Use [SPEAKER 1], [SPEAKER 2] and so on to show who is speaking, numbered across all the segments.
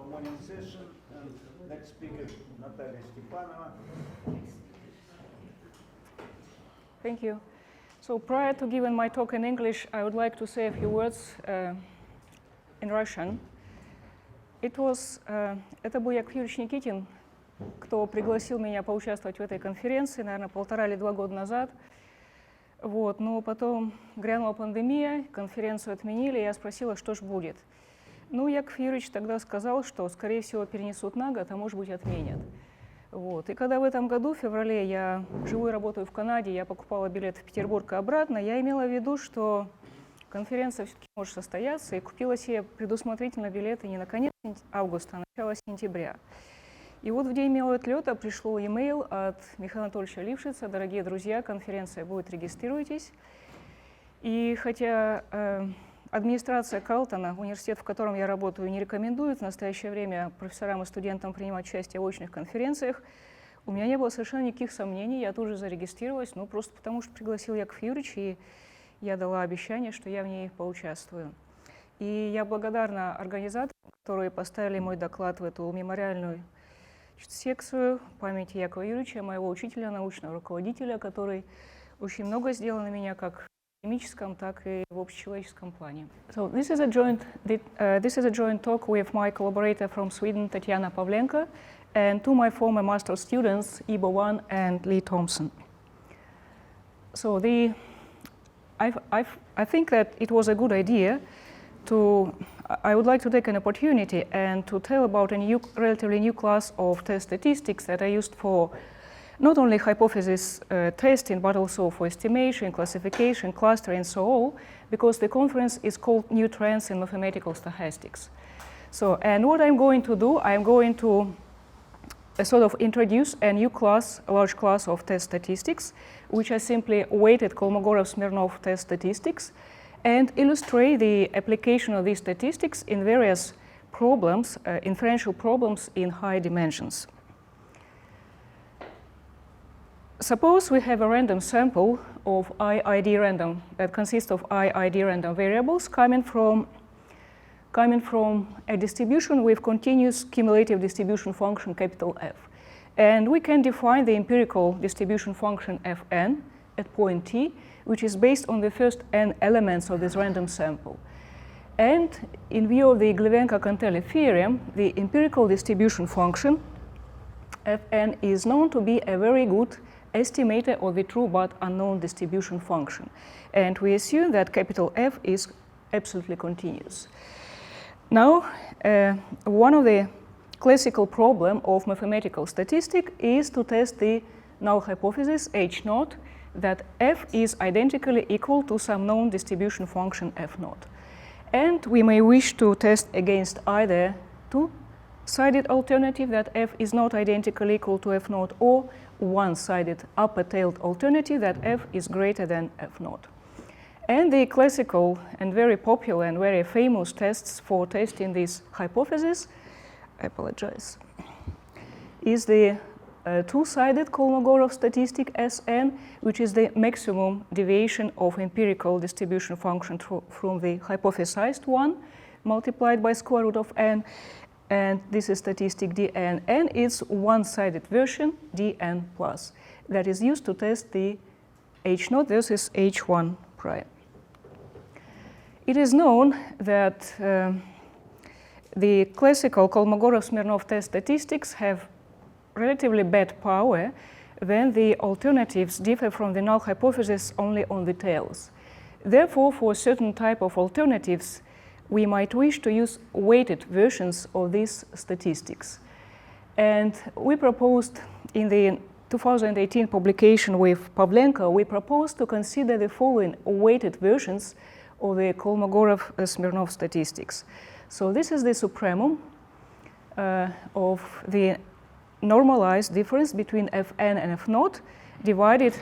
[SPEAKER 1] morning session. And next speaker, Natalia Stepanova.
[SPEAKER 2] Thank you. So prior to giving my talk in English, I would like to say a few words in Russian. Это был Яков Юрьевич Никитин, кто пригласил меня поучаствовать в этой конференции, наверное, 1,5 или 2 года назад. Вот, но потом грянула пандемия, конференцию отменили, и я спросила, что ж будет. Ну, Яков Юрьевич тогда сказал, что, скорее всего, перенесут на год, а может быть, отменят. Вот. И когда в этом году, в феврале, я живу и работаю в Канаде, я покупала билет в Петербург и обратно, я имела в виду, что конференция все-таки может состояться, и купила себе предусмотрительно билеты не на конец августа, а на начало сентября. И вот в день моего отлета пришло имейл от Михаила Анатольевича Лившица: дорогие друзья, конференция будет, регистрируйтесь. И хотя администрация Калтона, университет, в котором я работаю, не рекомендует в настоящее время профессорам и студентам принимать участие в очных конференциях, у меня не было совершенно никаких сомнений, я тут же зарегистрировалась, ну просто потому что пригласил Яков Юрьевич, и я дала обещание, что я в ней поучаствую. И я благодарна организаторам, которые поставили мой доклад в эту мемориальную секцию памяти Якова Юрьевича, моего учителя, научного руководителя, который очень много сделал на меня как в академическом, так и в общечеловеческом плане. So this is a joint talk with my collaborator from Sweden, Tatiana Pavlenko, and two my former master students, Ibo Wan and Lee Thompson. So I think that it was a good idea I would like to take an opportunity and to tell about a relatively new class of test statistics that I used for not only hypothesis testing, but also for estimation, classification, clustering, and so on, because the conference is called New Trends in Mathematical Stochastics. So, and what I'm going to do, I'm going to sort of introduce a new class, a large class of test statistics, which are simply weighted Kolmogorov-Smirnov test statistics, and illustrate the application of these statistics in various problems, inferential problems in high dimensions. Suppose we have a random sample of IID random that consists of IID random variables coming from a distribution with continuous cumulative distribution function capital F. And we can define the empirical distribution function Fn at point t, which is based on the first n elements of this random sample. And in view of the Glivenko-Cantelli theorem, the empirical distribution function Fn is known to be a very good estimator of the true but unknown distribution function. And we assume that capital F is absolutely continuous. Now, one of the classical problems of mathematical statistics is to test the null hypothesis H0 that F is identically equal to some known distribution function F0. And we may wish to test against either two-sided alternative that F is not identically equal to F0 or one-sided upper-tailed alternative that F is greater than F0. And the classical and very popular and very famous tests for testing this hypothesis, I apologize, is the two-sided Kolmogorov statistic Sn, which is the maximum deviation of empirical distribution function from the hypothesized one multiplied by square root of n, and this is statistic Dn, and its one-sided version Dn plus that is used to test the H0 versus H1 prime. It is known that the classical Kolmogorov-Smirnov test statistics have relatively bad power when the alternatives differ from the null hypothesis only on the tails. Therefore, for a certain type of alternatives, we might wish to use weighted versions of these statistics. And we proposed in the 2018 publication with Pavlenko, we proposed to consider the following weighted versions of the Kolmogorov-Smirnov statistics. So this is the supremum of the normalized difference between Fn and F0 divided,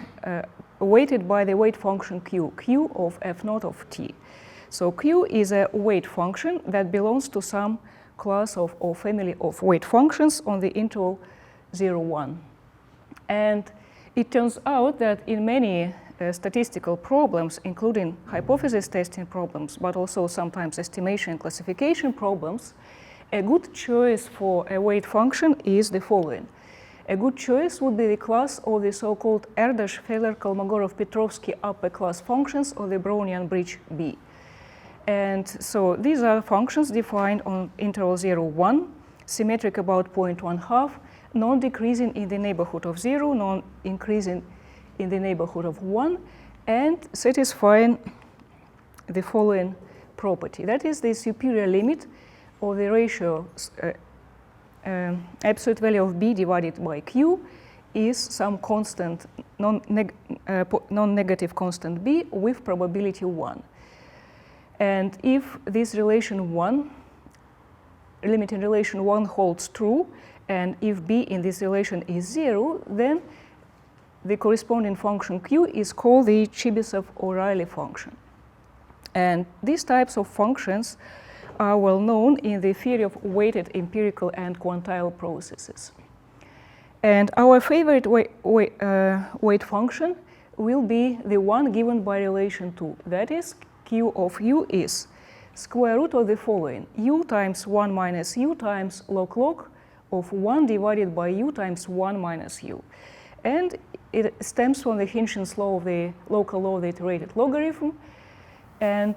[SPEAKER 2] weighted by the weight function Q of F0 of t. So Q is a weight function that belongs to some class of or family of weight functions on the interval 0, 1. And it turns out that in many statistical problems, including hypothesis testing problems, but also sometimes estimation and classification problems, a good choice for a weight function is the following. A good choice would be the class of the so-called Erdős, Feller, Kolmogorov, Petrovsky upper class functions of the Brownian bridge B. And so these are functions defined on interval 0, 1, symmetric about 0.1/2, non-decreasing in the neighborhood of 0, non-increasing in the neighborhood of 1, and satisfying the following property. That is the superior limit of the ratio absolute value of B divided by Q is some constant, non-negative constant B with probability 1. And if this relation 1, limiting relation 1 holds true, and if B in this relation is 0, then the corresponding function Q is called the Chebyshev-O'Reilly function. And these types of functions are well known in the theory of weighted empirical and quantile processes. And our favorite weight function will be the one given by relation 2. That is, Q of U is square root of the following: U times 1 minus U times log of 1 divided by U times 1 minus U. And it stems from the Hinchin's law of the local law of the iterated logarithm. And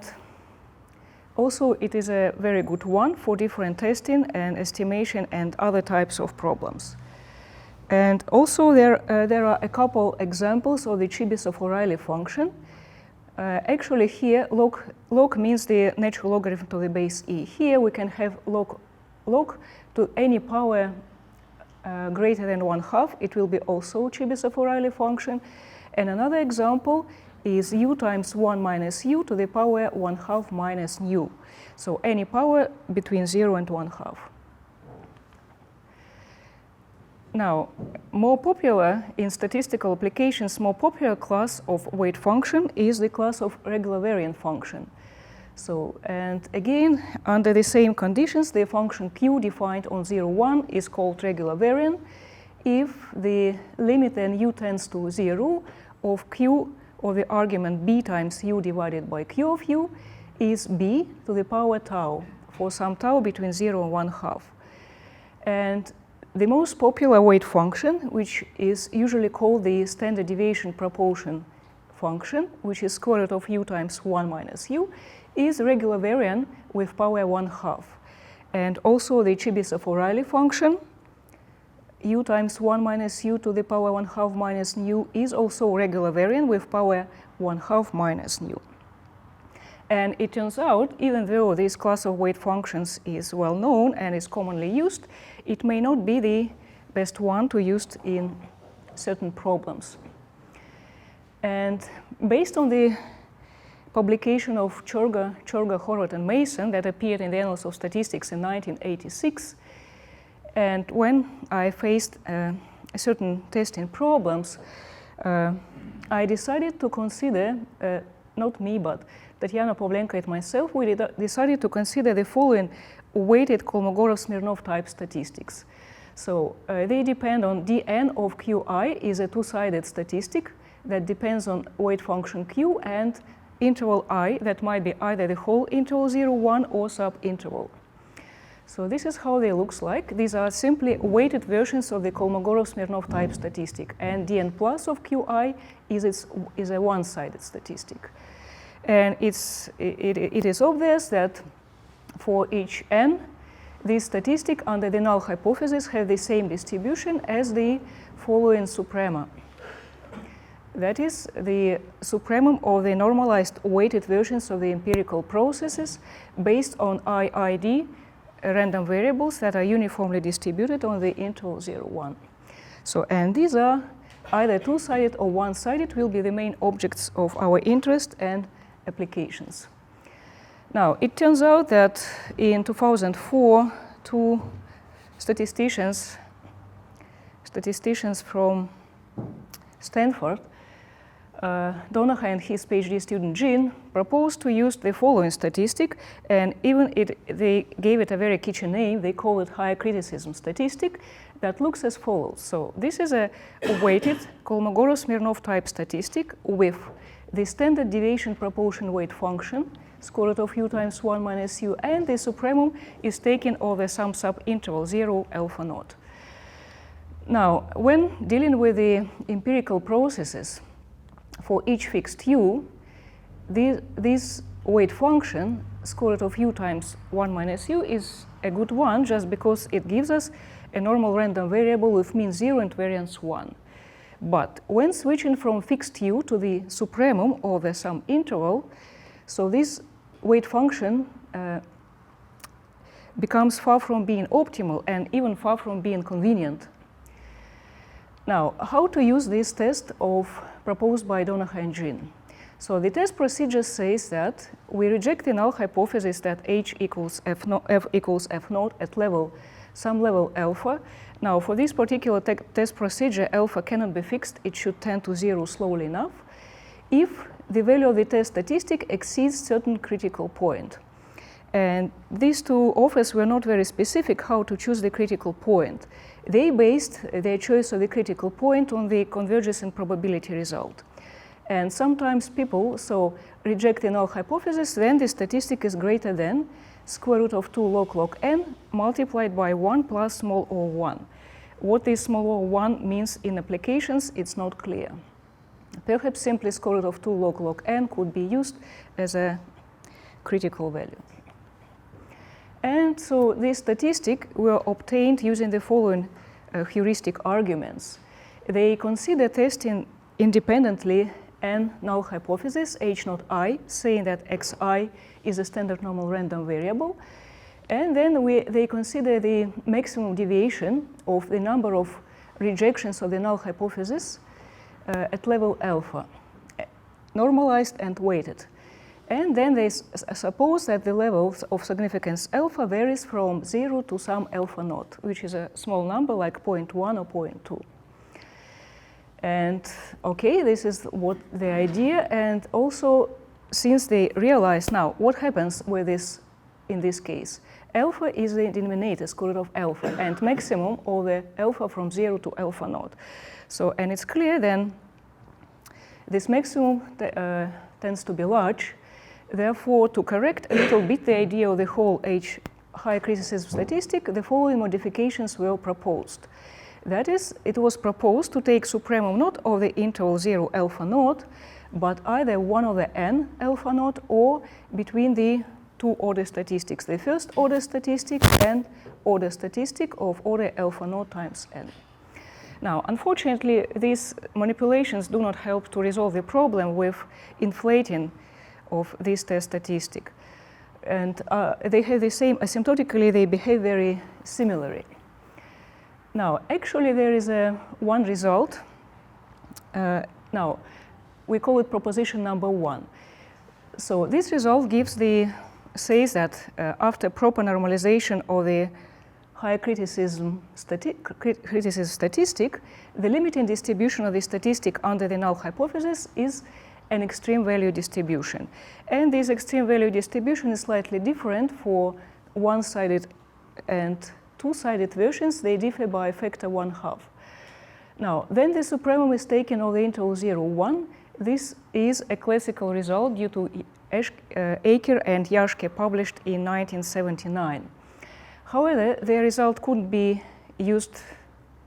[SPEAKER 2] also, it is a very good one for different testing and estimation and other types of problems. And also, there are a couple examples of the Chebyshev-O'Reilly function. Actually, here, log means the natural logarithm to the base e. Here, we can have log to any power greater than 1/2. It will be also Chebyshev-O'Reilly function. And another example is U times 1 minus U to the power 1/2 minus U. So any power between 0 and 1/2. Now, more popular in statistical applications, more popular class of weight function is the class of regular variant function. So, and again, under the same conditions, the function Q defined on 0, 1 is called regular variant if the limit then U tends to 0 of Q or the argument B times U divided by Q of U is B to the power tau for some tau between 0 and 1/2. And the most popular weight function, which is usually called the standard deviation proportion function, which is square root of U times 1 minus U, is regular variant with power 1/2. And also the Chebyshev-O'Reilly function, U times 1 minus U to the power 1/2 minus nu is also regular variant with power 1/2 minus nu. And it turns out, even though this class of weight functions is well known and is commonly used, it may not be the best one to use in certain problems. And based on the publication of Chorga, Horvath, and Mason that appeared in the Annals of Statistics in 1986, and when I faced certain testing problems, I decided to consider, not me, but Tatiana Pavlenko and myself, we decided to consider the following weighted Kolmogorov-Smirnov type statistics. So they depend on dn of qi is a two-sided statistic that depends on weight function q and interval I that might be either the whole interval 0, 1 or sub-interval. So this is how they look like. These are simply weighted versions of the Kolmogorov-Smirnov type statistic, and dn plus of qi is a one-sided statistic. And it is obvious that for each n, this statistic under the null hypothesis have the same distribution as the following suprema. That is the supremum of the normalized weighted versions of the empirical processes based on IID random variables that are uniformly distributed on the interval 0, 1. So, and these are either two-sided or one-sided will be the main objects of our interest and applications. Now, it turns out that in 2004, two statisticians from Stanford, Donaghey and his PhD student Jean, proposed to use the following statistic, and even they gave it a very kitschy name. They call it higher criticism statistic that looks as follows. So this is a weighted Kolmogorov-Smirnov type statistic with the standard deviation proportion weight function square root of u times 1 minus u, and the supremum is taken over some sub-interval 0 alpha naught. Now, when dealing with the empirical processes for each fixed u, this weight function, square root of u times 1 minus u, is a good one just because it gives us a normal random variable with mean 0 and variance 1. But when switching from fixed u to the supremum over some interval, so this weight function becomes far from being optimal and even far from being convenient. Now, how to use this test proposed by Donaghey and Jin? So the test procedure says that we reject the null hypothesis that h equals f equals f naught at some level alpha. Now, for this particular test procedure, alpha cannot be fixed. It should tend to 0 slowly enough if the value of the test statistic exceeds certain critical point. And these two authors were not very specific how to choose the critical point. They based their choice of the critical point on the convergence and probability result. And sometimes people reject the null hypothesis, then the statistic is greater than square root of 2 log n multiplied by 1 plus small o1. What this small o1 means in applications, it's not clear. Perhaps simply square root of 2 log n could be used as a critical value. And so this statistic were obtained using the following heuristic arguments. They consider testing independently n null hypothesis, h naught I, saying that xi is a standard normal random variable. And then they consider the maximum deviation of the number of rejections of the null hypothesis at level alpha, normalized and weighted. And then they suppose that the levels of significance alpha varies from 0 to some alpha naught, which is a small number like 0.1 or 0.2. And okay, this is what the idea. And also, since they realize now what happens with this in this case, alpha is the denominator, square root of alpha, and maximum of the alpha from 0 to alpha naught. So, and it's clear then this maximum tends to be large. Therefore, to correct a little bit the idea of the whole H high criticism statistic, the following modifications were proposed. That is, it was proposed to take supremum not of the interval 0 alpha naught, but either 1 over n alpha naught or between the two order statistics, the first order statistic and order statistic of order alpha naught times n. Now, unfortunately, these manipulations do not help to resolve the problem with inflating of this test statistic. And they have the same, asymptotically, they behave very similarly. Now, actually, there is one result. Now, we call it proposition number 1. So this result says that after proper normalization of the high criticism statistic, the limiting distribution of the statistic under the null hypothesis is an extreme value distribution. And this extreme value distribution is slightly different for one-sided and two-sided versions. They differ by a factor 1/2. Now, then the supremum is taken of the interval 0, 1. This is a classical result due to Aker and Jaschke published in 1979. However, the result couldn't be used.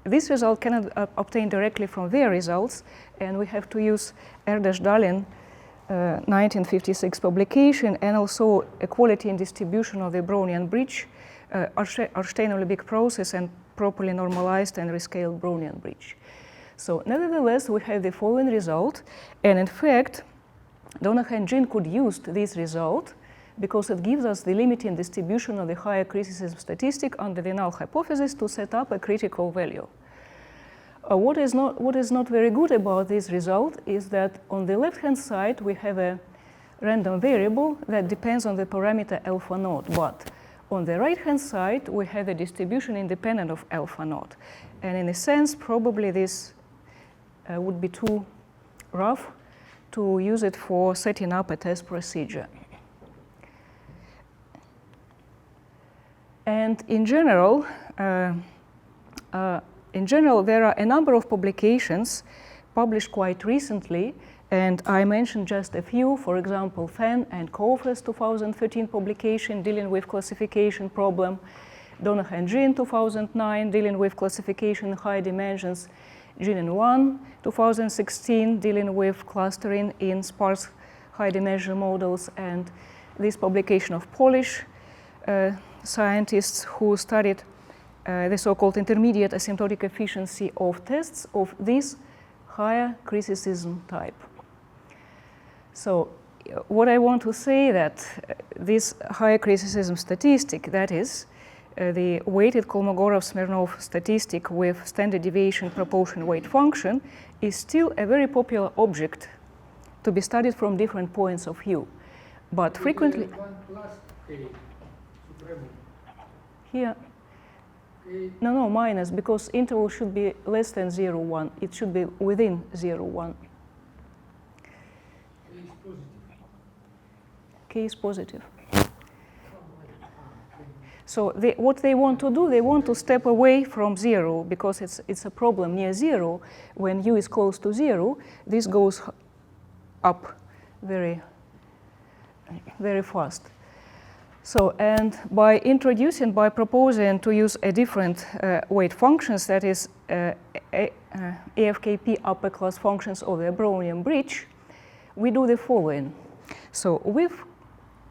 [SPEAKER 2] This result cannot obtain directly from their results, and we have to use Erdős-Dallin 1956 publication, and also equality in distribution of the Brownian bridge, Ornstein-Ulrich process, and properly normalized and rescaled Brownian bridge. So nevertheless, we have the following result, and in fact, Donaghey and Jin could use this result because it gives us the limiting distribution of the higher criticism statistic under the null hypothesis to set up a critical value. What is not very good about this result is that on the left-hand side we have a random variable that depends on the parameter alpha naught, but on the right-hand side we have a distribution independent of alpha naught. And in a sense, probably this would be too rough to use it for setting up a test procedure. And in general, there are a number of publications published quite recently, And I mentioned just a few, for example, Fenn and Kofer's 2013 publication dealing with classification problem, Donaghey and Jin 2009 dealing with classification in high dimensions, Jin and Wan 2016 dealing with clustering in sparse high dimensional models, and this publication of Polish scientists who studied the so-called intermediate asymptotic efficiency of tests of this higher criticism type. So what I want to say that this higher criticism statistic, that is the weighted Kolmogorov-Smirnov statistic with standard deviation proportion weight function, is still a very popular object to be studied from different points of view. But frequently...
[SPEAKER 3] 1 plus k supremum.
[SPEAKER 2] Here. No, minus, because interval should be less than 0, 1. It should be within 0, 1. K is positive. So what they want to do, they want to step away from 0, because it's a problem near 0. When u is close to 0, this goes up very, very fast. So, and by proposing to use a different weight functions, that is AFKP upper class functions of the Brownian bridge, we do the following. So with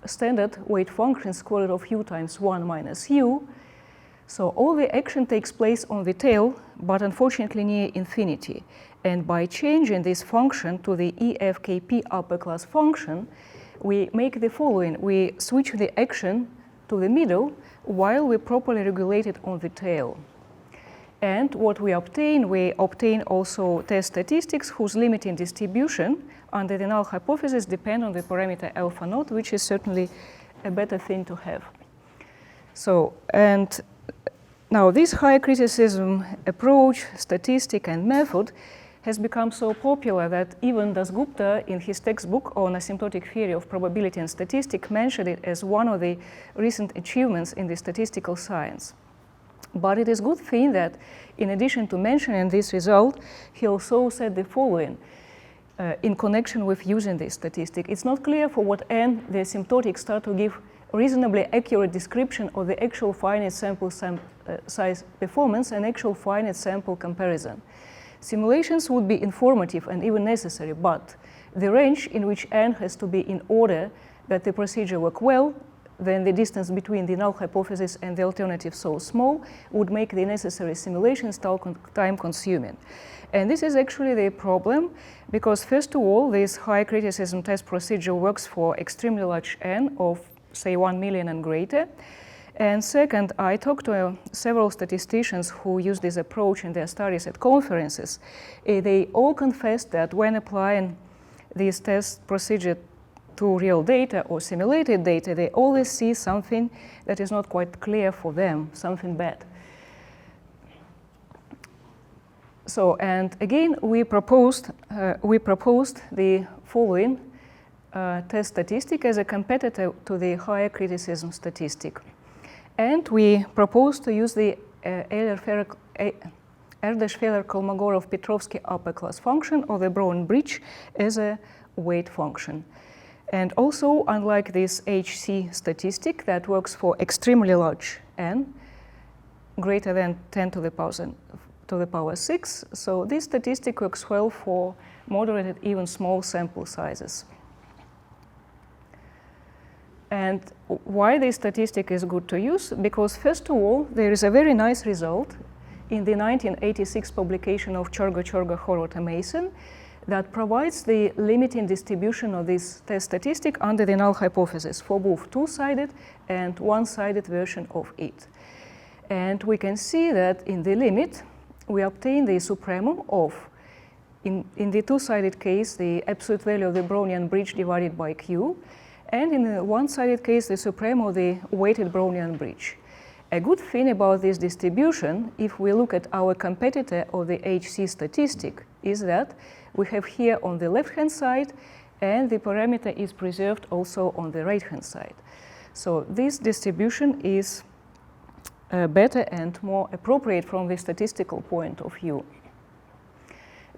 [SPEAKER 2] standard weight function square root of u times 1 minus u, so all the action takes place on the tail, but unfortunately near infinity. And by changing this function to the EFKP upper class function, we make the following. We switch the action to the middle while we properly regulate it on the tail. And what we obtain also test statistics whose limiting distribution under the null hypothesis depend on the parameter alpha naught, which is certainly a better thing to have. So, and now this high criticism approach, statistic, and method has become so popular that even Dasgupta, in his textbook on asymptotic theory of probability and statistics, mentioned it as one of the recent achievements in the statistical science. But it is a good thing that, in addition to mentioning this result, he also said the following in connection with using this statistic. It's not clear for what n the asymptotics start to give reasonably accurate description of the actual finite sample size performance and actual finite sample comparison. Simulations would be informative and even necessary, but the range in which n has to be in order that the procedure work well, then the distance between the null hypothesis and the alternative so small would make the necessary simulations time-consuming. And this is actually the problem, because first of all, this high criticism test procedure works for extremely large n of, say, 1 million and greater. And second, I talked to several statisticians who use this approach in their studies at conferences. They all confessed that when applying this test procedure to real data or simulated data, they always see something that is not quite clear for them, something bad. So, and again, we proposed the following test statistic as a competitor to the higher criticism statistic. And we propose to use the Erdős-Feller-Kolmogorov-Petrovsky upper class function of the Brown bridge as a weight function. And also, unlike this HC statistic that works for extremely large n, greater than 10 to the power 6, so this statistic works well for moderated, even small sample sizes. And why this statistic is good to use? Because first of all, there is a very nice result in the 1986 publication of Chorga, Horvath, and Mason that provides the limiting distribution of this test statistic under the null hypothesis for both two-sided and one-sided version of it. And we can see that in the limit, we obtain the supremum of, in the two-sided case, the absolute value of the Brownian bridge divided by Q, and in the one-sided case, the supremum of the weighted Brownian bridge. A good thing about this distribution, if we look at our competitor of the HC statistic, is that we have here on the left-hand side, and the parameter is preserved also on the right-hand side. So this distribution is better and more appropriate from the statistical point of view.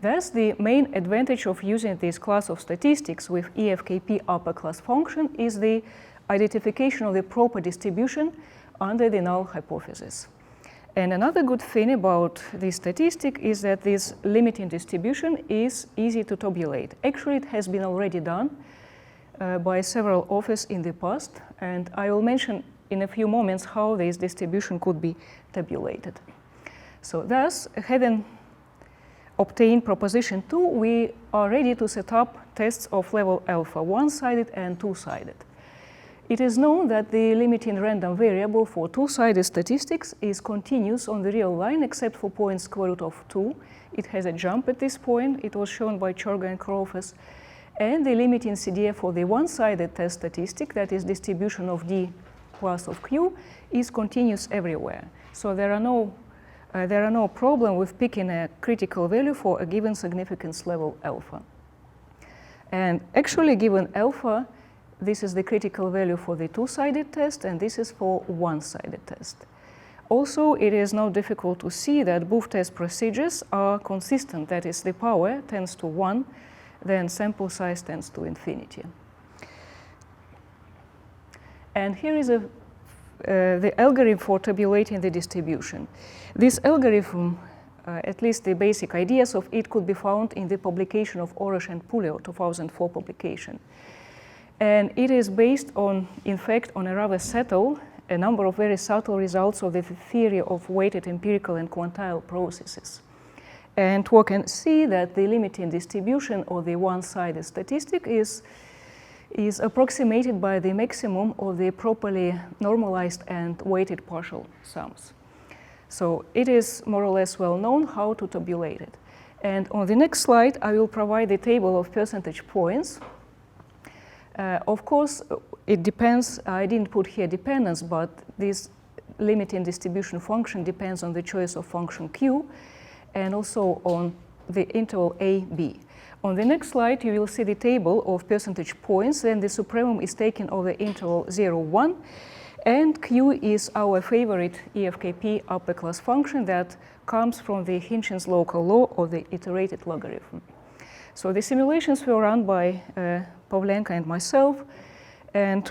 [SPEAKER 2] Thus, the main advantage of using this class of statistics with EFKP upper class function is the identification of the proper distribution under the null hypothesis. And another good thing about this statistic is that this limiting distribution is easy to tabulate. Actually, it has been already done by several authors in the past, and I will mention in a few moments how this distribution could be tabulated. So thus, having obtained proposition 2, we are ready to set up tests of level alpha, one-sided and two-sided. It is known that the limiting random variable for two-sided statistics is continuous on the real line except for point square root of 2. It has a jump at this point. It was shown by Chorga and Krofes. And the limiting CDF for the one-sided test statistic, that is distribution of D plus of Q, is continuous everywhere. So there are no problem with picking a critical value for a given significance level alpha. And actually, given alpha, this is the critical value for the two-sided test, and this is for one-sided test. Also, it is not difficult to see that both test procedures are consistent. That is, the power tends to 1, then sample size tends to infinity. And here is the algorithm for tabulating the distribution. This algorithm, at least the basic ideas of it, could be found in the publication of Orosz and Puleo 2004 publication. And it is based on, in fact, on a rather subtle, a number of very subtle results of the theory of weighted empirical and quantile processes. And one can see that the limiting distribution of the one-sided statistic is approximated by the maximum of the properly normalized and weighted partial sums. So it is more or less well known how to tabulate it. And on the next slide, I will provide the table of percentage points. Of course, it depends. I didn't put here dependence, but this limiting distribution function depends on the choice of function q and also on the interval a, b. On the next slide, you will see the table of percentage points. Then the supremum is taken over interval 0, 1. And q is our favorite EFKP upper class function that comes from the Hinchin's local law of the iterated logarithm. So the simulations were run by Pavlenka and myself. And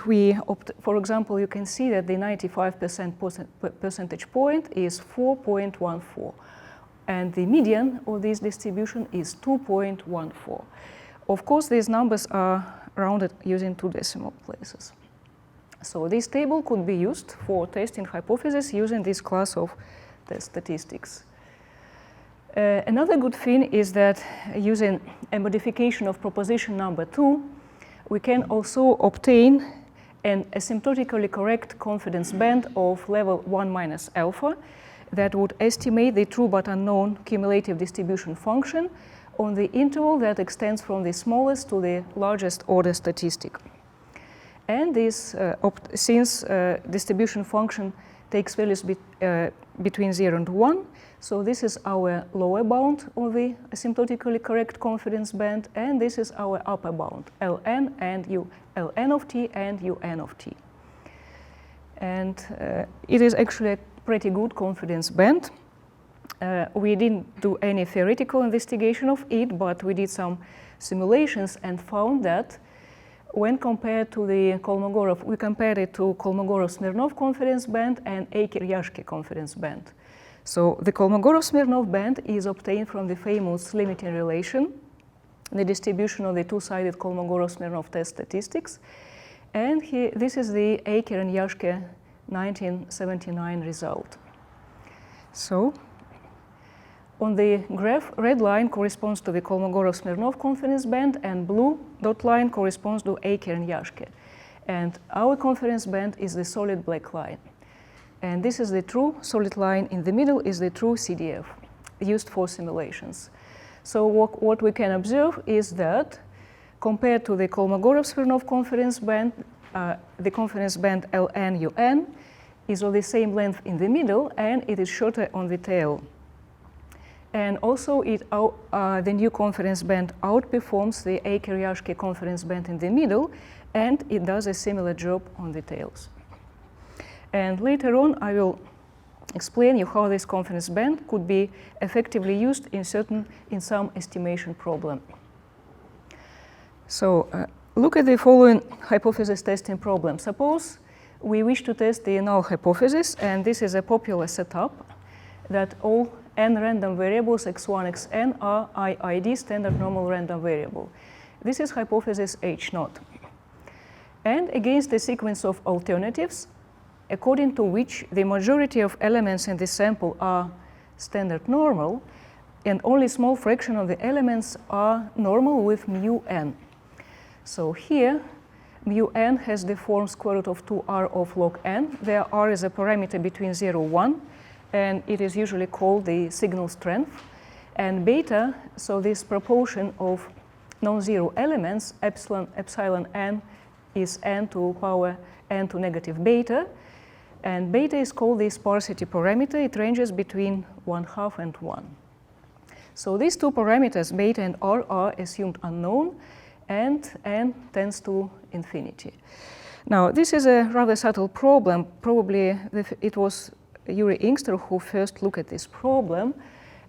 [SPEAKER 2] for example, you can see that the 95% percentage point is 4.14. And the median of this distribution is 2.14. Of course, these numbers are rounded using 2 decimal places. So this table could be used for testing hypotheses using this class of test statistics. Another good thing is that using a modification of proposition number 2, we can also obtain an asymptotically correct confidence band of level 1 minus alpha that would estimate the true but unknown cumulative distribution function on the interval that extends from the smallest to the largest order statistic. And this, since distribution function takes values between 0 and 1, so this is our lower bound of the asymptotically correct confidence band, and this is our upper bound, Ln and Ln of t and Un of t. And it is actually a pretty good confidence band. We didn't do any theoretical investigation of it, but we did some simulations and found that when compared to the Kolmogorov, we compared it to Kolmogorov-Smirnov confidence band and Eiker-Yashke confidence band. So the Kolmogorov-Smirnov band is obtained from the famous limiting relation, the distribution of the two-sided Kolmogorov-Smirnov test statistics. And here, this is the Eiker and Yashke 1979 result. So on the graph, red line corresponds to the Kolmogorov-Smirnov confidence band, and blue dot line corresponds to Eiker and Yashke. And our confidence band is the solid black line. And this is the true solid line. In the middle is the true CDF used for simulations. So what we can observe is that compared to the Kolmogorov-Smirnov confidence band, the confidence band Ln Un is of the same length in the middle, and it is shorter on the tail. And also, the new confidence band outperforms the Eiker-Yashke confidence band in the middle, and it does a similar job on the tails. And later on, I will explain you how this confidence band could be effectively used in some estimation problem. So look at the following hypothesis testing problem. Suppose we wish to test the null hypothesis, and this is a popular setup that all n random variables x1, xn are IID, standard normal random variable. This is hypothesis H0. And against the sequence of alternatives, according to which the majority of elements in the sample are standard normal, and only small fraction of the elements are normal with mu n. So here, mu n has the form square root of 2r of log n, where r is a parameter between 0 and 1, and it is usually called the signal strength. And beta, so this proportion of non-zero elements, epsilon n is n to power n to negative beta, and beta is called the sparsity parameter. It ranges between 1/2 and 1. So these two parameters, beta and r, are assumed unknown, and n tends to infinity. Now, this is a rather subtle problem. Probably it was Yuri Inkster who first looked at this problem,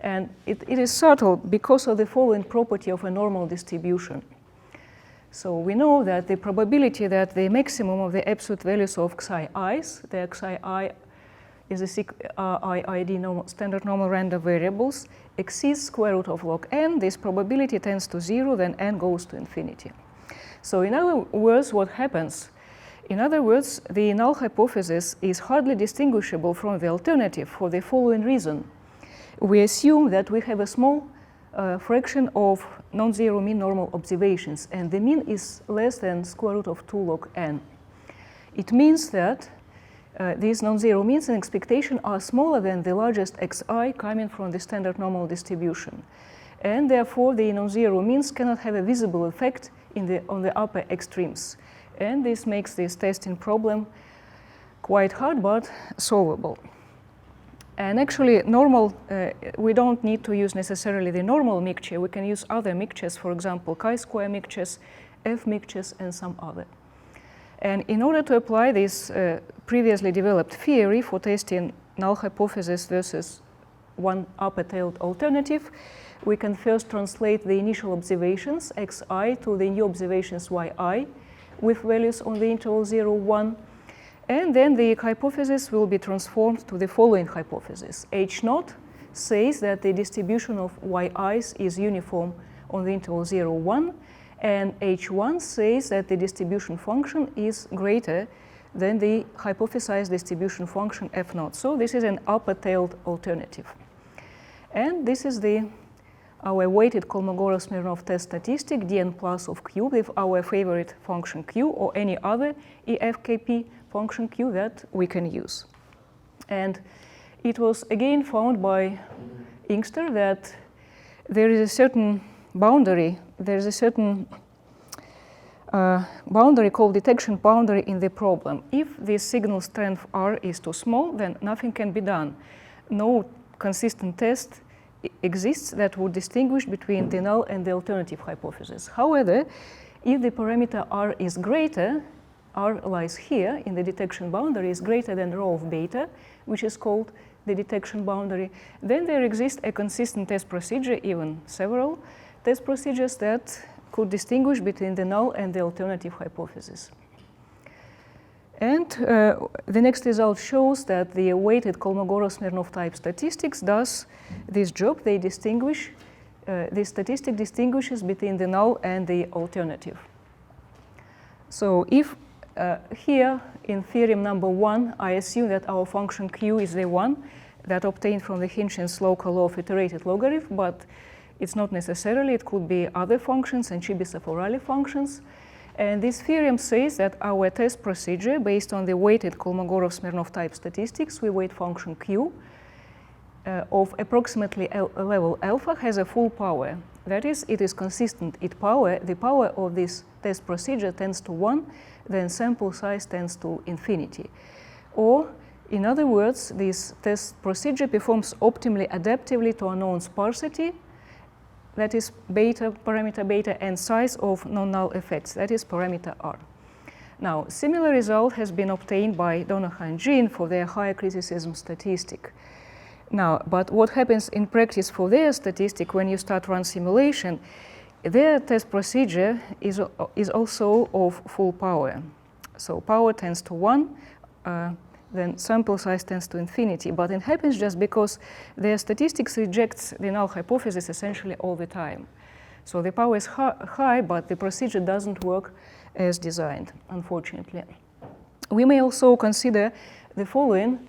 [SPEAKER 2] and it is subtle because of the following property of a normal distribution. So we know that the probability that the maximum of the absolute values of xi i's, the xi I is a IID standard normal random variables, exceeds square root of log n. This probability tends to 0, then n goes to infinity. So in other words, what happens? In other words, the null hypothesis is hardly distinguishable from the alternative for the following reason. We assume that we have a small fraction of non-zero mean normal observations, and the mean is less than square root of 2 log n. It means that these non-zero means in expectation are smaller than the largest xi coming from the standard normal distribution. And therefore, the non-zero means cannot have a visible effect on the upper extremes. And this makes this testing problem quite hard, but solvable. And actually, we don't need to use necessarily the normal mixture. We can use other mixtures, for example, chi-square mixtures, F mixtures, and some other. And in order to apply this previously developed theory for testing null hypothesis versus one upper-tailed alternative, we can first translate the initial observations xi to the new observations yi with values on the interval 0, 1. And then the hypothesis will be transformed to the following hypothesis. H0 says that the distribution of yi's is uniform on the interval 0, 1. And H1 says that the distribution function is greater than the hypothesized distribution function F0. So this is an upper-tailed alternative. And this is our weighted Kolmogorov-Smirnov test statistic, dn plus of q, with our favorite function q or any other EFKP function q that we can use. And it was again found by Inkster that there is a certain boundary. There's a certain boundary called detection boundary in the problem. If the signal strength R is too small, then nothing can be done. No consistent test exists that would distinguish between the null and the alternative hypothesis. However, if the parameter R is greater, R lies here in the detection boundary, is greater than rho of beta, which is called the detection boundary, then there exists a consistent test procedure, even several test procedures that could distinguish between the null and the alternative hypothesis. And the next result shows that the weighted Kolmogorov-Smirnov type statistics does this job. They distinguish, this statistic distinguishes between the null and the alternative. So if here in theorem number 1, I assume that our function q is the one that obtained from the Hinchin's local law of iterated logarithm, but it's not necessarily. It could be other functions and Chebyshev-O'Reilly functions. And this theorem says that our test procedure, based on the weighted Kolmogorov-Smirnov type statistics, we weight function q of approximately level alpha has a full power. That is, it is consistent. The power of this test procedure tends to 1, then sample size tends to infinity. Or, in other words, this test procedure performs optimally adaptively to a known sparsity, that is parameter beta, and size of non-null effects, that is parameter r. Now, similar result has been obtained by Donoghue and Jean for their higher criticism statistic. Now, but what happens in practice for their statistic when you start run simulation, their test procedure is also of full power. So power tends to 1, then sample size tends to infinity. But it happens just because their statistics rejects the null hypothesis essentially all the time. So the power is high, but the procedure doesn't work as designed, unfortunately. We may also consider the following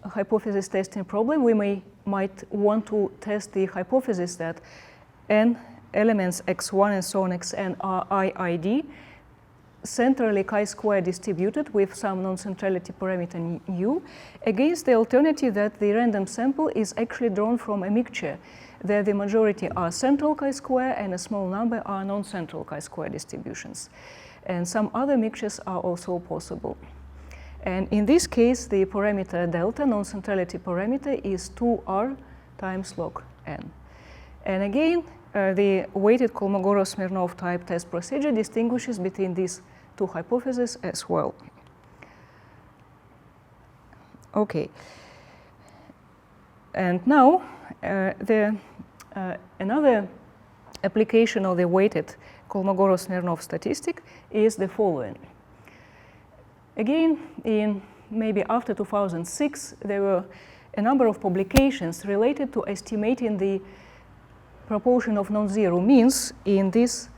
[SPEAKER 2] hypothesis testing problem. We might want to test the hypothesis that n elements x1 and so on xn are IID, centrally chi-square distributed with some non-centrality parameter u, against the alternative that the random sample is actually drawn from a mixture, that the majority are central chi-square and a small number are non-central chi-square distributions. And some other mixtures are also possible. And in this case, the parameter delta, non-centrality parameter, is 2r times log n. And again, the weighted Kolmogorov-Smirnov type test procedure distinguishes between these two hypotheses as well. Okay. And now, another application of the weighted Kolmogorov-Smirnov statistic is the following. Again, in maybe after 2006, there were a number of publications related to estimating the proportion of non-zero means in this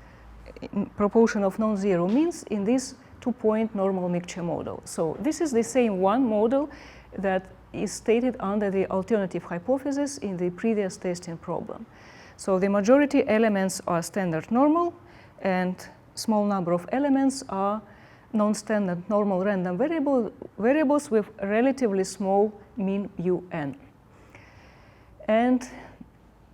[SPEAKER 2] two-point normal mixture model. So this is the same one model that is stated under the alternative hypothesis in the previous testing problem. So the majority elements are standard normal, and small number of elements are non-standard normal random variables with relatively small mean un. And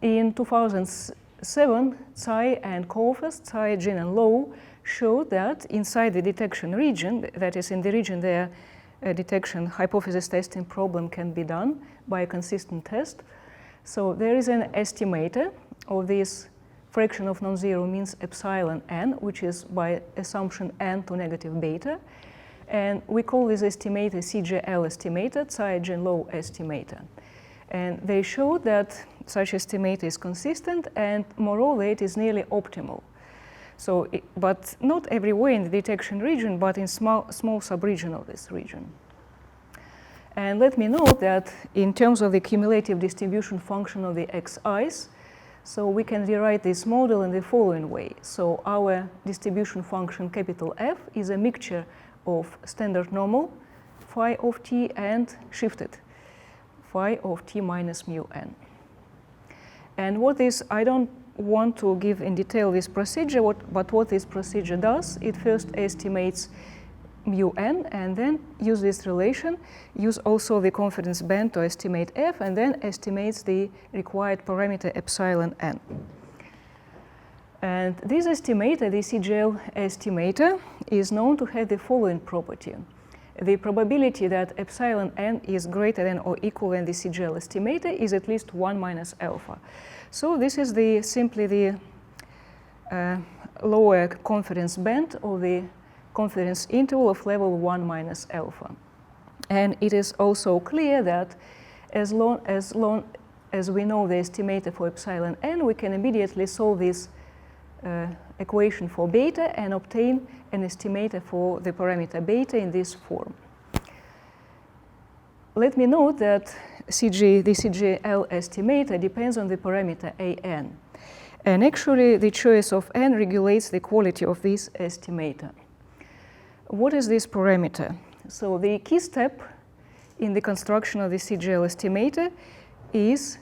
[SPEAKER 2] in 2007, Tsai and Kofest, Tsai, Jin, and Low showed that inside the detection region, that is in the region there, detection hypothesis testing problem can be done by a consistent test. So there is an estimator of this fraction of non-zero means epsilon n, which is by assumption n to negative beta. And we call this estimator CGL estimator, Tsai, Jin, Low estimator. And they showed that such estimator is consistent, and moreover, it is nearly optimal. So, but not everywhere in the detection region, but in small subregion of this region. And let me note that in terms of the cumulative distribution function of the xi's, so we can rewrite this model in the following way. So our distribution function capital F is a mixture of standard normal phi of t and shifted phi of t minus mu n. And what is, I don't want to give in detail this procedure, but what this procedure does, it first estimates mu n and then use this relation, use also the confidence band to estimate f, and then estimates the required parameter epsilon n. And this estimator, the CGL estimator, is known to have the following property. The probability that epsilon n is greater than or equal than the CGL estimator is at least 1 minus alpha. So this is simply the lower confidence band of the confidence interval of level 1 minus alpha. And it is also clear that as long as we know the estimator for epsilon n, we can immediately solve this equation for beta and obtain an estimator for the parameter beta in this form. Let me note that the CGL estimator depends on the parameter an. And actually, the choice of n regulates the quality of this estimator. What is this parameter? So the key step in the construction of the CGL estimator is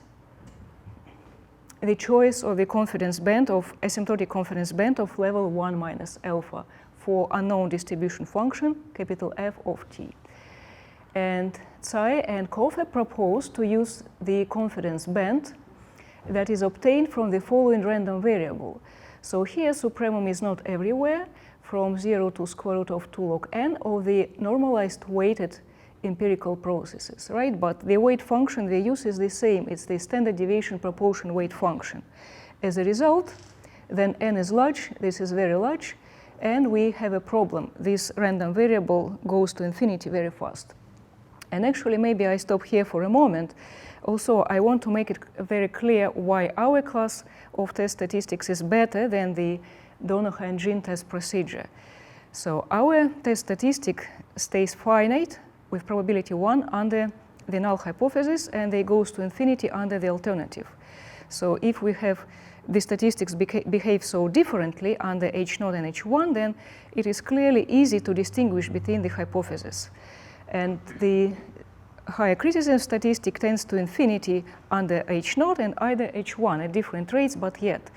[SPEAKER 2] the choice of the confidence band of asymptotic confidence band of level 1 minus alpha for unknown distribution function, capital F of t. And Tsai and Kofe proposed to use the confidence band that is obtained from the following random variable. So here supremum is not everywhere, from 0 to square root of 2 log n of the normalized weighted empirical processes, right? But the weight function they use is the same. It's the standard deviation proportion weight function. As a result, then n is large, this is very large, and we have a problem. This random variable goes to infinity very fast. And actually, maybe I stop here for a moment. Also, I want to make it very clear why our class of test statistics is better than the Donoghue and Jean test procedure. So our test statistic stays finite with probability 1 under the null hypothesis, and they goes to infinity under the alternative. So if we have the statistics behave so differently under H0 and H1, then it is clearly easy to distinguish between the hypotheses. And the higher criticism statistic tends to infinity under H0 and either H1 at different rates, but yet.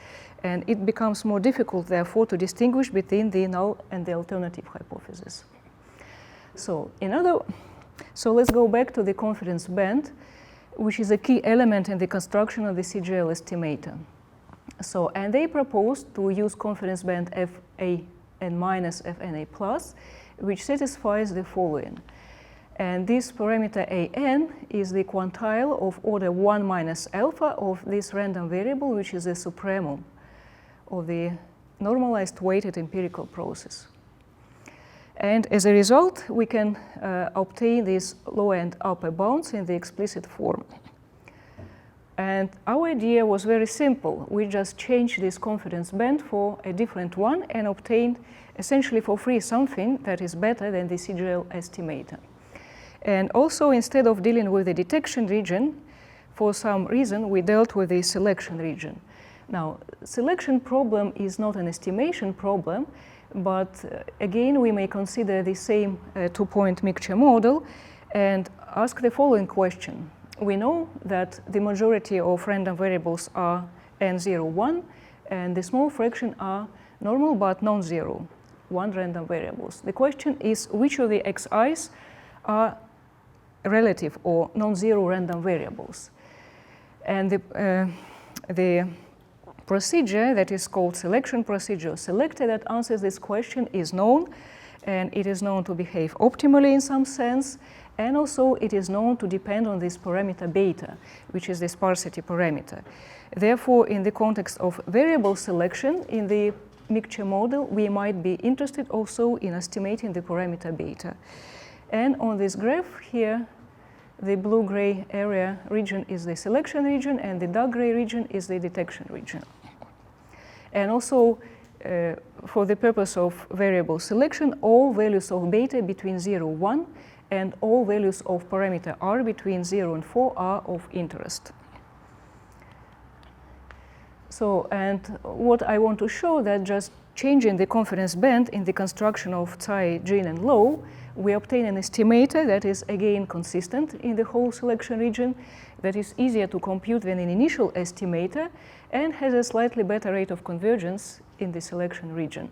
[SPEAKER 2] And it becomes more difficult, therefore, to distinguish between the null and the alternative hypothesis. So let's go back to the confidence band, which is a key element in the construction of the CGL estimator. So, and they proposed to use confidence band FA and minus FNA plus, which satisfies the following. And this parameter AN is the quantile of order 1 minus alpha of this random variable, which is the supremum of the normalized weighted empirical process. And as a result, we can obtain these lower and upper bounds in the explicit form. And our idea was very simple. We just changed this confidence band for a different one and obtained essentially for free something that is better than the CGL estimator. And also, instead of dealing with the detection region, for some reason, we dealt with the selection region. Now, selection problem is not an estimation problem, but again, we may consider the same two-point mixture model and ask the following question. We know that the majority of random variables are n0, 1, and the small fraction are normal but non-zero, 1 random variables. The question is which of the xi's are relative or non-zero random variables. And the procedure that is called selection procedure, selector, that answers this question is known, and it is known to behave optimally in some sense, and also it is known to depend on this parameter beta, which is the sparsity parameter. Therefore, in the context of variable selection in the mixture model, we might be interested also in estimating the parameter beta. And on this graph here, the blue-gray area region is the selection region, and the dark-gray region is the detection region. And also, for the purpose of variable selection, all values of beta between 0 and 1, and all values of parameter r between 0 and 4 are of interest. So, and what I want to show that just changing the confidence band in the construction of Tsai, Jean, and Low, we obtain an estimator that is again consistent in the whole selection region, that is easier to compute than an initial estimator, and has a slightly better rate of convergence in the selection region.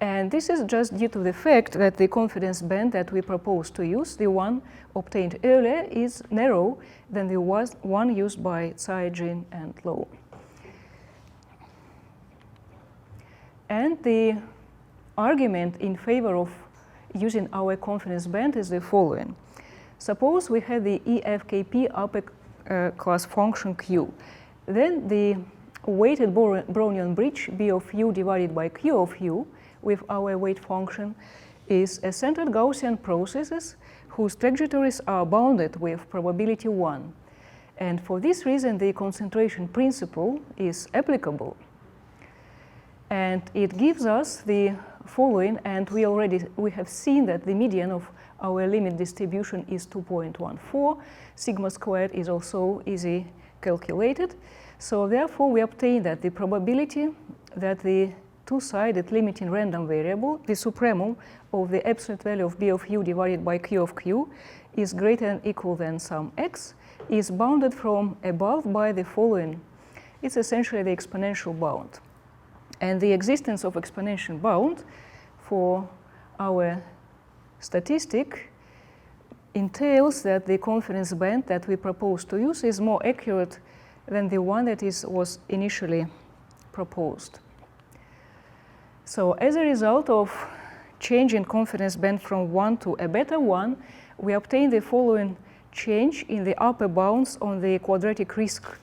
[SPEAKER 2] And this is just due to the fact that the confidence band that we propose to use, the one obtained earlier, is narrow than the one used by Tsai, Jean, and Low. And the argument in favor of using our confidence band is the following. Suppose we have the EFKP upper class function Q. Then the weighted Brownian bridge B of u divided by Q of u with our weight function is a centered Gaussian processes whose trajectories are bounded with probability 1. And for this reason, the concentration principle is applicable. And it gives us the following, and we have seen that the median of our limit distribution is 2.14. Sigma squared is also easy calculated. So therefore, we obtain that the probability that the two-sided limiting random variable, the supremum of the absolute value of B of u divided by Q of q, is greater than or equal than some x, is bounded from above by the following. It's essentially the exponential bound. And the existence of exponential bound for our statistic entails that the confidence band that we propose to use is more accurate than the one that was initially proposed. So as a result of changing confidence band from 1 to a better one, we obtain the following change in the upper bounds on the quadratic risk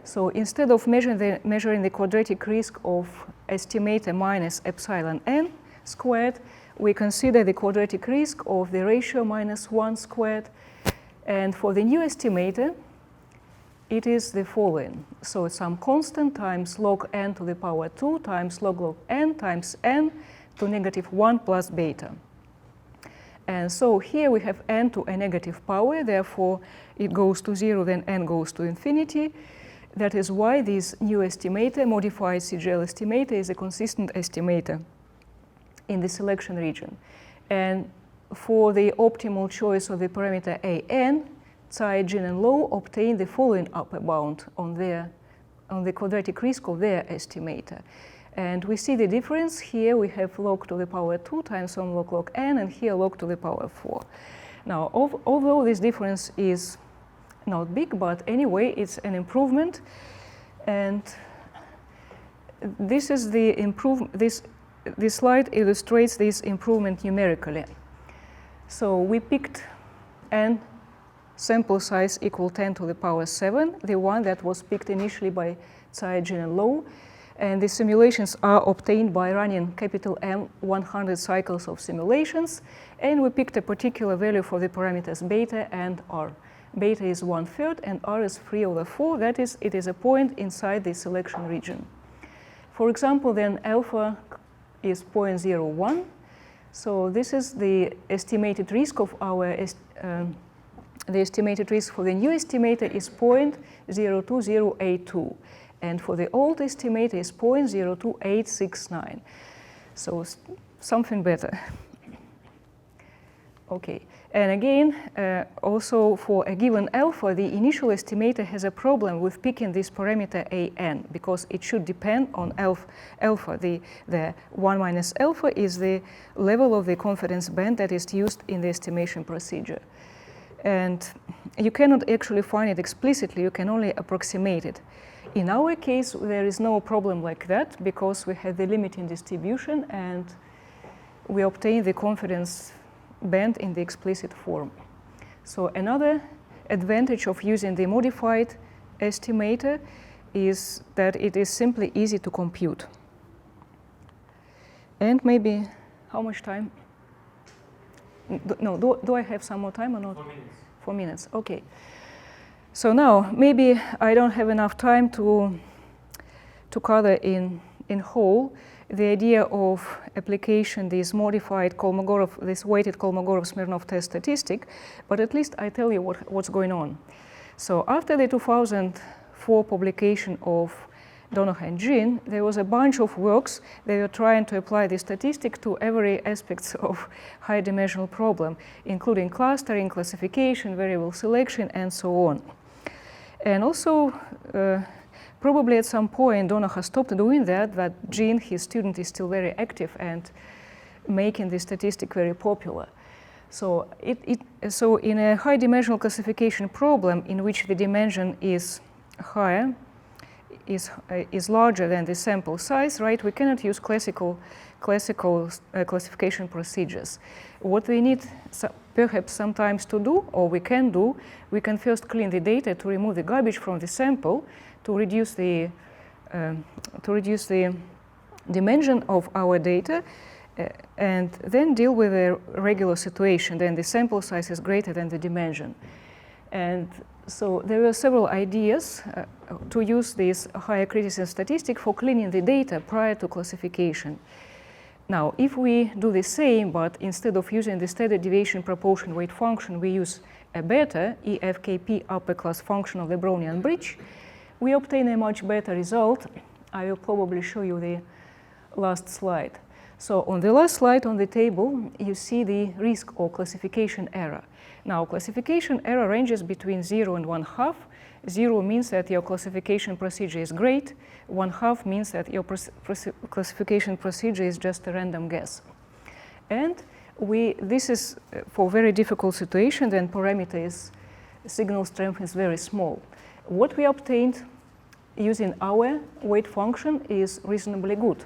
[SPEAKER 2] So instead of measuring the quadratic risk of estimator minus epsilon n squared, we consider the quadratic risk of the ratio minus 1 squared. And for the new estimator, it is the following. So some constant times log n to the power 2 times log n times n to negative 1 plus beta. And so here we have n to a negative power, therefore it goes to 0, then n goes to infinity. That is why this new estimator, modified CGL estimator, is a consistent estimator in the selection region. And for the optimal choice of the parameter an, Tsai, Jin, and Low obtain the following upper bound on the quadratic risk of their estimator. And we see the difference. Here we have log to the power 2 times 1 log n, and here log to the power 4. Now, although this difference is not big, but anyway, it's an improvement. And this is the improvement. This slide illustrates this improvement numerically. So we picked n sample size equal 10 to the power 7, the one that was picked initially by Tsai, Jin, and Low. And the simulations are obtained by running capital M 100 cycles of simulations. And we picked a particular value for the parameters beta and r. Beta is 1/3 and r is 3/4. That is, it is a point inside the selection region. For example, then alpha is 0.01. So this is the estimated risk of our, the estimated risk for the new estimator is 0.02082. And for the old estimator is 0.02869. So something better. Okay. And again, also for a given alpha, the initial estimator has a problem with picking this parameter an, because it should depend on alpha. The 1 minus alpha is the level of the confidence band that is used in the estimation procedure. And you cannot actually find it explicitly, you can only approximate it. In our case, there is no problem like that, because we have the limiting distribution and we obtain the confidence band in the explicit form. So another advantage of using the modified estimator is that it is simply easy to compute. And maybe, how much time? No, do I have some more time or not?
[SPEAKER 4] 4 minutes.
[SPEAKER 2] 4 minutes, okay. So now, maybe I don't have enough time to cover in whole the idea of application this modified Kolmogorov, this weighted Kolmogorov-Smirnov test statistic, but at least I tell you what's going on. So after the 2004 publication of Donoghue and Jin, there was a bunch of works that were trying to apply this statistic to every aspects of high-dimensional problem, including clustering, classification, variable selection, and so on. And also, probably at some point, Donoghue stopped doing that, but Jin, his student, is still very active and making this statistic very popular. So, so in a high-dimensional classification problem in which the dimension is higher, is larger than the sample size, right? We cannot use classical classification procedures. What we need perhaps sometimes to do, or we can do, we can first clean the data to remove the garbage from the sample, to reduce the dimension of our data, and then deal with a regular situation. Then the sample size is greater than the dimension. And so there were several ideas to use this higher criticism statistic for cleaning the data prior to classification. Now, if we do the same, but instead of using the standard deviation proportion weight function, we use a beta, EFKP upper class function of the Brownian bridge, we obtain a much better result. I will probably show you the last slide. So on the last slide on the table, you see the risk or classification error. Now, classification error ranges between 0 and 1/2. 0 means that your classification procedure is great. 1/2 means that your classification procedure is just a random guess. And this is for very difficult situation, then parameter signal strength is very small. What we obtained using our weight function is reasonably good.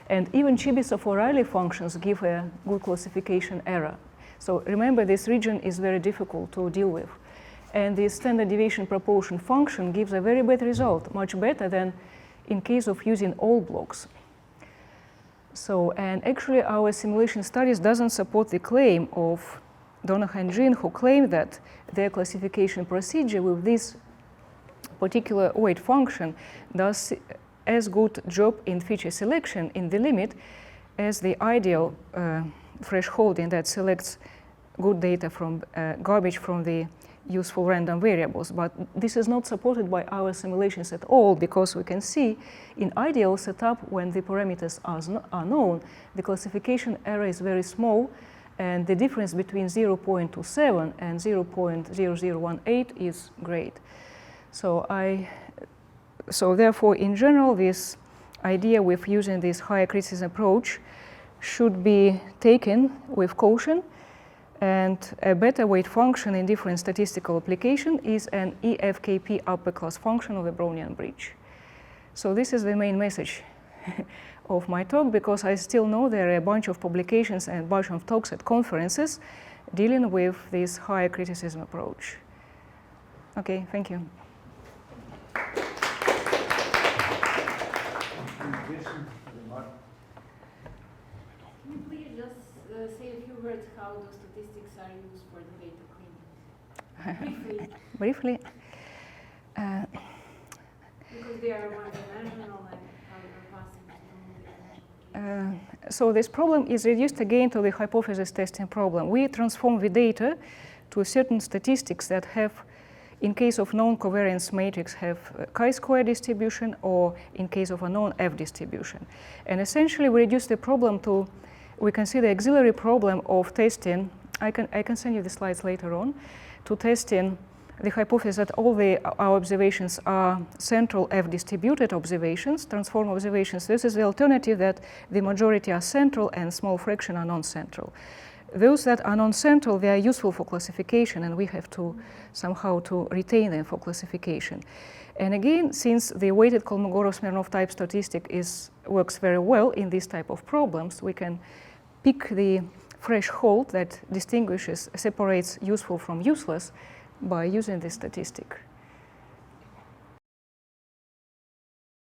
[SPEAKER 2] And even Chebyshev-O'Reilly functions give a good classification error. So remember, this region is very difficult to deal with. And the standard deviation proportion function gives a very bad result, much better than in case of using all blocks. So, and actually our simulation studies doesn't support the claim of Donoghue and Jean, who claim that their classification procedure with this particular weight function does as good job in feature selection in the limit as the ideal thresholding that selects good data from garbage from the useful random variables. But this is not supported by our simulations at all, because we can see in ideal setup, when the parameters are known, the classification error is very small, and the difference between 0.27 and 0.0018 is great. So therefore, in general, this idea with using this higher criticism approach should be taken with caution. And a better weight function in different statistical application is an EFKP upper class function of the Brownian bridge. So this is the main message of my talk, because I still know there are a bunch of publications and a bunch of talks at conferences dealing with this higher criticism approach. Okay, thank you.
[SPEAKER 4] Please just say a few words how the statistics are used for the data cleaning. Briefly.
[SPEAKER 2] Briefly.
[SPEAKER 4] Because they are one-dimensional and how you're passing to multi-dimensional.
[SPEAKER 2] So this problem is reduced again to the hypothesis testing problem. We transform the data to certain statistics that have, in case of known covariance matrix, have chi-square distribution, or in case of a known F distribution. And essentially we reduce the problem to, we consider the auxiliary problem of testing, I can send you the slides later on, to testing the hypothesis that all our observations are central F distributed observations, transform observations. This is the alternative that the majority are central and small fraction are non-central. Those that are non-central, they are useful for classification, and we have to somehow to retain them for classification. And again, since the weighted Kolmogorov-Smirnov type statistic works very well in this type of problems, we can pick the threshold that separates useful from useless by using this statistic.